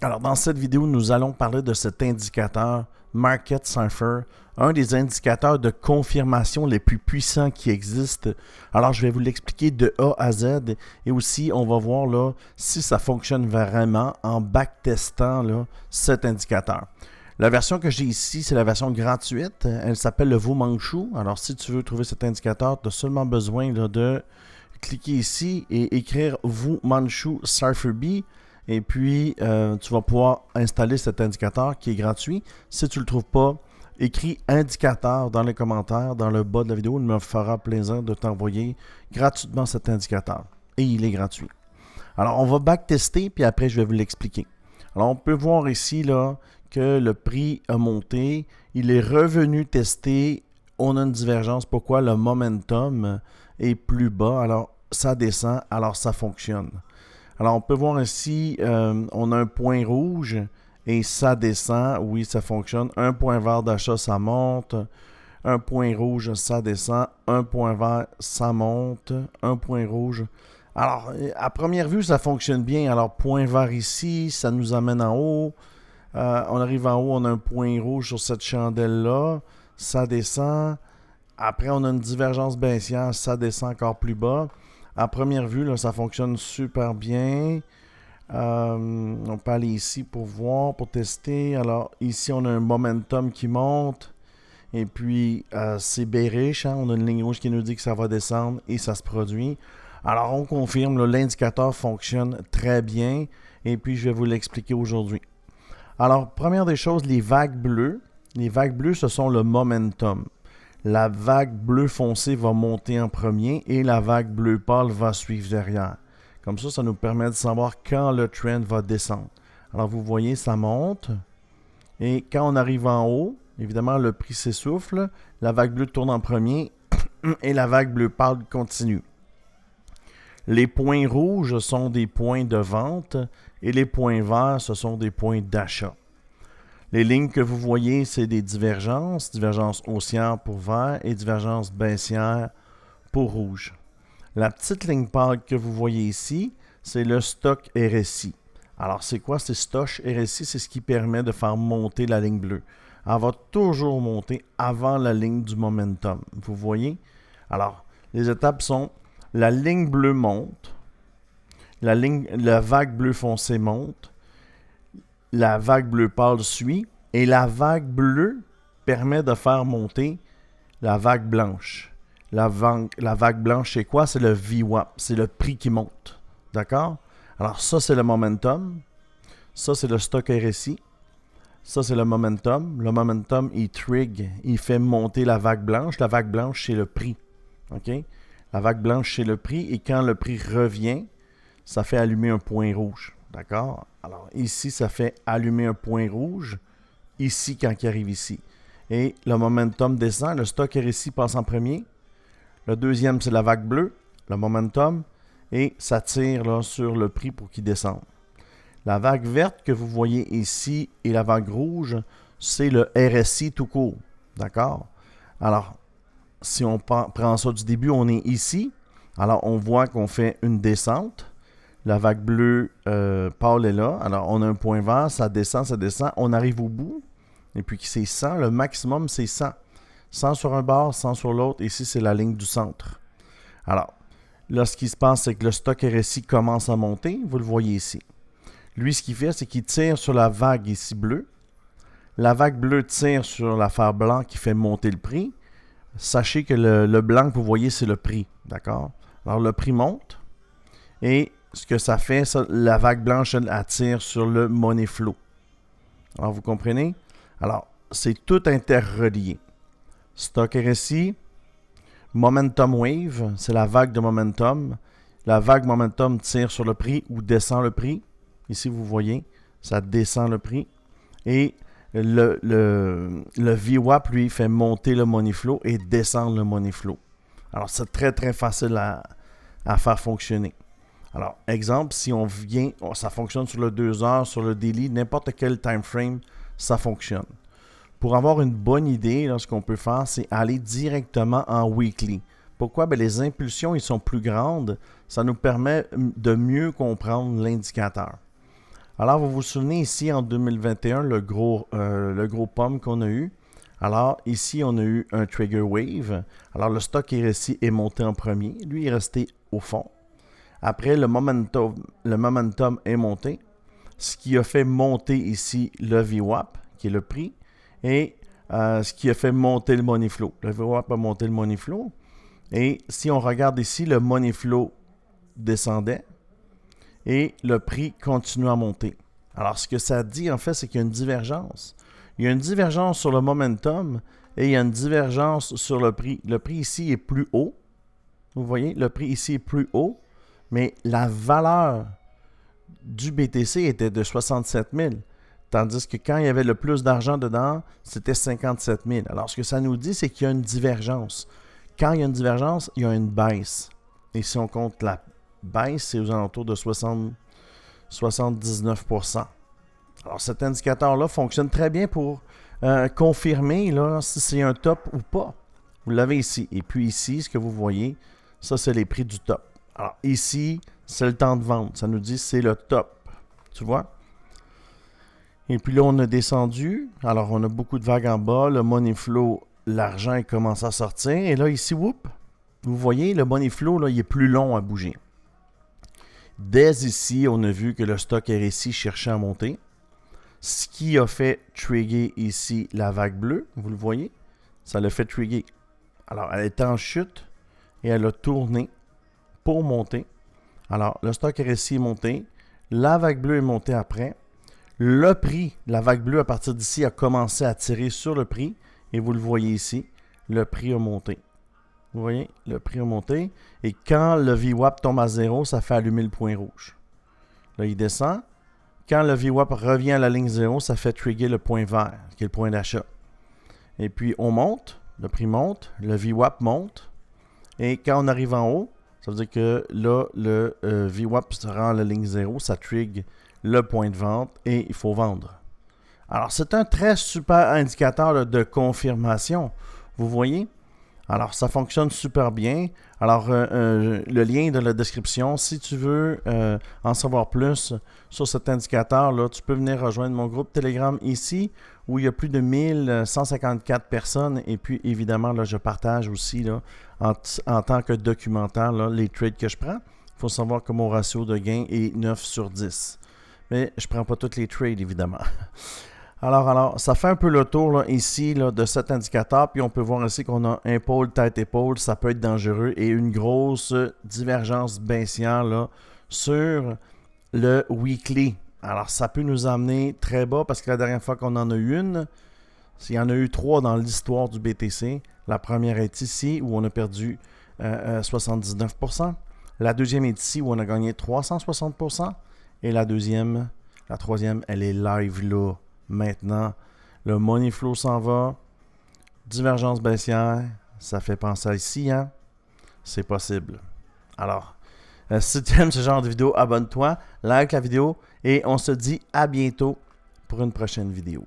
Alors, dans cette vidéo, nous allons parler de cet indicateur Market Cipher, un des indicateurs de confirmation les plus puissants qui existent. Alors, je vais vous l'expliquer de A à Z et aussi, on va voir là, si ça fonctionne vraiment en backtestant là, cet indicateur. La version que j'ai ici, c'est la version gratuite. Elle s'appelle le Wu Manchu. Alors, si tu veux trouver cet indicateur, tu as seulement besoin là, de cliquer ici et écrire Wu Manchu Cipher B. Et puis, tu vas pouvoir installer cet indicateur qui est gratuit. Si tu ne le trouves pas, écris indicateur dans les commentaires, dans le bas de la vidéo. Il me fera plaisir de t'envoyer gratuitement cet indicateur. Et il est gratuit. Alors, on va backtester, puis après, je vais vous l'expliquer. Alors, on peut voir ici là, que le prix a monté. Il est revenu tester. On a une divergence. Pourquoi? Le momentum est plus bas. Alors, ça descend. Alors, ça fonctionne. Alors, on peut voir ici, on a un point rouge et ça descend. Oui, ça fonctionne. Un point vert d'achat, ça monte. Un point rouge, ça descend. Un point vert, ça monte. Un point rouge. Alors, à première vue, ça fonctionne bien. Alors, point vert ici, ça nous amène en haut. On arrive en haut, on a un point rouge sur cette chandelle-là. Ça descend. Après, on a une divergence baissière. Ça descend encore plus bas. À première vue, là, ça fonctionne super bien. On peut aller ici pour voir, pour tester. Alors, ici, on a un momentum qui monte. Et puis, c'est bearish. Hein? On a une ligne rouge qui nous dit que ça va descendre et ça se produit. Alors, on confirme, l'indicateur fonctionne très bien. Et puis, je vais vous l'expliquer aujourd'hui. Alors, première des choses, les vagues bleues. Les vagues bleues, ce sont le momentum. La vague bleu foncé va monter en premier et la vague bleu pâle va suivre derrière. Comme ça nous permet de savoir quand le trend va descendre. Alors, vous voyez, ça monte. Et quand on arrive en haut, évidemment, le prix s'essouffle. La vague bleue tourne en premier et la vague bleu pâle continue. Les points rouges sont des points de vente et les points verts, ce sont des points d'achat. Les lignes que vous voyez, c'est des divergences. Divergence haussière pour vert et divergence baissière pour rouge. La petite ligne pâle que vous voyez ici, c'est le stock RSI. Alors, c'est quoi ce stock RSI? C'est ce qui permet de faire monter la ligne bleue. Elle va toujours monter avant la ligne du momentum. Vous voyez? Alors, les étapes sont la ligne bleue monte, la vague bleue foncée monte, la vague bleue pâle suit et la vague bleue permet de faire monter la vague blanche. La vague blanche, c'est quoi? C'est le VWAP, c'est le prix qui monte. D'accord? Alors ça, c'est le momentum. Ça, c'est le stock RSI. Ça, c'est le momentum. Le momentum, il trigger, il fait monter la vague blanche. La vague blanche, c'est le prix. OK? La vague blanche, c'est le prix. Et quand le prix revient, ça fait allumer un point rouge. D'accord? Alors, ici, ça fait allumer un point rouge. Ici, quand il arrive ici. Et le momentum descend. Le stock RSI passe en premier. Le deuxième, c'est la vague bleue, le momentum. Et ça tire là, sur le prix pour qu'il descende. La vague verte que vous voyez ici et la vague rouge, c'est le RSI tout court. D'accord? Alors, si on prend ça du début, on est ici. Alors, on voit qu'on fait une descente. La vague bleue pâle est là. Alors, on a un point vert, ça descend. On arrive au bout. Et puis, c'est 100. Le maximum, c'est 100. 100 sur un bord, 100 sur l'autre. Ici, c'est la ligne du centre. Alors, là, ce qui se passe, c'est que le stock RSI commence à monter. Vous le voyez ici. Lui, ce qu'il fait, c'est qu'il tire sur la vague ici bleue. La vague bleue tire sur l'affaire blanc qui fait monter le prix. Sachez que le blanc que vous voyez, c'est le prix. D'accord? Alors, le prix monte. Et ce que ça fait, ça, la vague blanche, elle attire sur le money flow. Alors, vous comprenez? Alors, c'est tout interrelié. Stock RSI, momentum wave, c'est la vague de momentum. La vague momentum tire sur le prix ou descend le prix. Ici, vous voyez, ça descend le prix. Et le VWAP, lui, fait monter le money flow et descendre le money flow. Alors, c'est très, très facile à faire fonctionner. Alors, exemple, si on vient, ça fonctionne sur le 2 heures, sur le daily, n'importe quel time frame, ça fonctionne. Pour avoir une bonne idée, là, ce qu'on peut faire, c'est aller directement en weekly. Pourquoi? Bien, les impulsions, ils sont plus grandes. Ça nous permet de mieux comprendre l'indicateur. Alors, vous vous souvenez ici en 2021, le gros pomme qu'on a eu. Alors, ici, on a eu un trigger wave. Alors, le stock RSI est monté en premier. Lui, il est resté au fond. Après, le momentum est monté. Ce qui a fait monter ici le VWAP, qui est le prix, et ce qui a fait monter le money flow. Le VWAP a monté le money flow. Et si on regarde ici, le money flow descendait et le prix continue à monter. Alors, ce que ça dit, en fait, c'est qu'il y a une divergence. Il y a une divergence sur le momentum et il y a une divergence sur le prix. Le prix ici est plus haut. Vous voyez, le prix ici est plus haut, mais la valeur du BTC était de 67 000. Tandis que quand il y avait le plus d'argent dedans, c'était 57 000. Alors, ce que ça nous dit, c'est qu'il y a une divergence. Quand il y a une divergence, il y a une baisse. Et si on compte la baisse, c'est aux alentours de 79%. Alors, cet indicateur-là fonctionne très bien pour confirmer là, si c'est un top ou pas. Vous l'avez ici. Et puis ici, ce que vous voyez, ça, c'est les prix du top. Alors, ici, c'est le temps de vente. Ça nous dit c'est le top. Tu vois? Et puis là, on a descendu. Alors, on a beaucoup de vagues en bas. Le money flow, l'argent, il commence à sortir. Et là, ici, whoop, vous voyez, le money flow, là, il est plus long à bouger. Dès ici, on a vu que le stock RSI cherchait à monter. Ce qui a fait trigger ici la vague bleue, vous le voyez, ça l'a fait trigger. Alors, elle était en chute et elle a tourné pour monter. Alors, le stock RSI est monté, la vague bleue est montée après. Le prix, la vague bleue à partir d'ici a commencé à tirer sur le prix et vous le voyez ici, le prix a monté. Vous voyez, le prix a monté et quand le VWAP tombe à 0, ça fait allumer le point rouge. Là, il descend. Quand le VWAP revient à la ligne 0, ça fait trigger le point vert, qui est le point d'achat. Et puis, on monte, le prix monte, le VWAP monte. Et quand on arrive en haut, ça veut dire que là, le VWAP se rend à la ligne 0, ça trigger le point de vente et il faut vendre. Alors, c'est un très super indicateur là, de confirmation. Vous voyez? Alors, ça fonctionne super bien. Alors, le lien est dans la description. Si tu veux en savoir plus sur cet indicateur-là, tu peux venir rejoindre mon groupe Telegram ici, où il y a plus de 1154 personnes. Et puis, évidemment, là, je partage aussi là, en tant que documentaire là, les trades que je prends. Il faut savoir que mon ratio de gain est 9 sur 10. Mais je ne prends pas tous les trades, évidemment. Alors, ça fait un peu le tour là, ici là, de cet indicateur. Puis on peut voir ici qu'on a un pôle, tête-épaule. Ça peut être dangereux. Et une grosse divergence baissière là, sur le weekly. Alors, ça peut nous amener très bas parce que la dernière fois qu'on en a eu une, il y en a eu 3 dans l'histoire du BTC. La première est ici où on a perdu 79%. La deuxième est ici où on a gagné 360%. Et la troisième, elle est live là. Maintenant, le money flow s'en va. Divergence baissière. Ça fait penser à ici, hein? C'est possible. Alors, si tu aimes ce genre de vidéo, abonne-toi, like la vidéo et on se dit à bientôt pour une prochaine vidéo.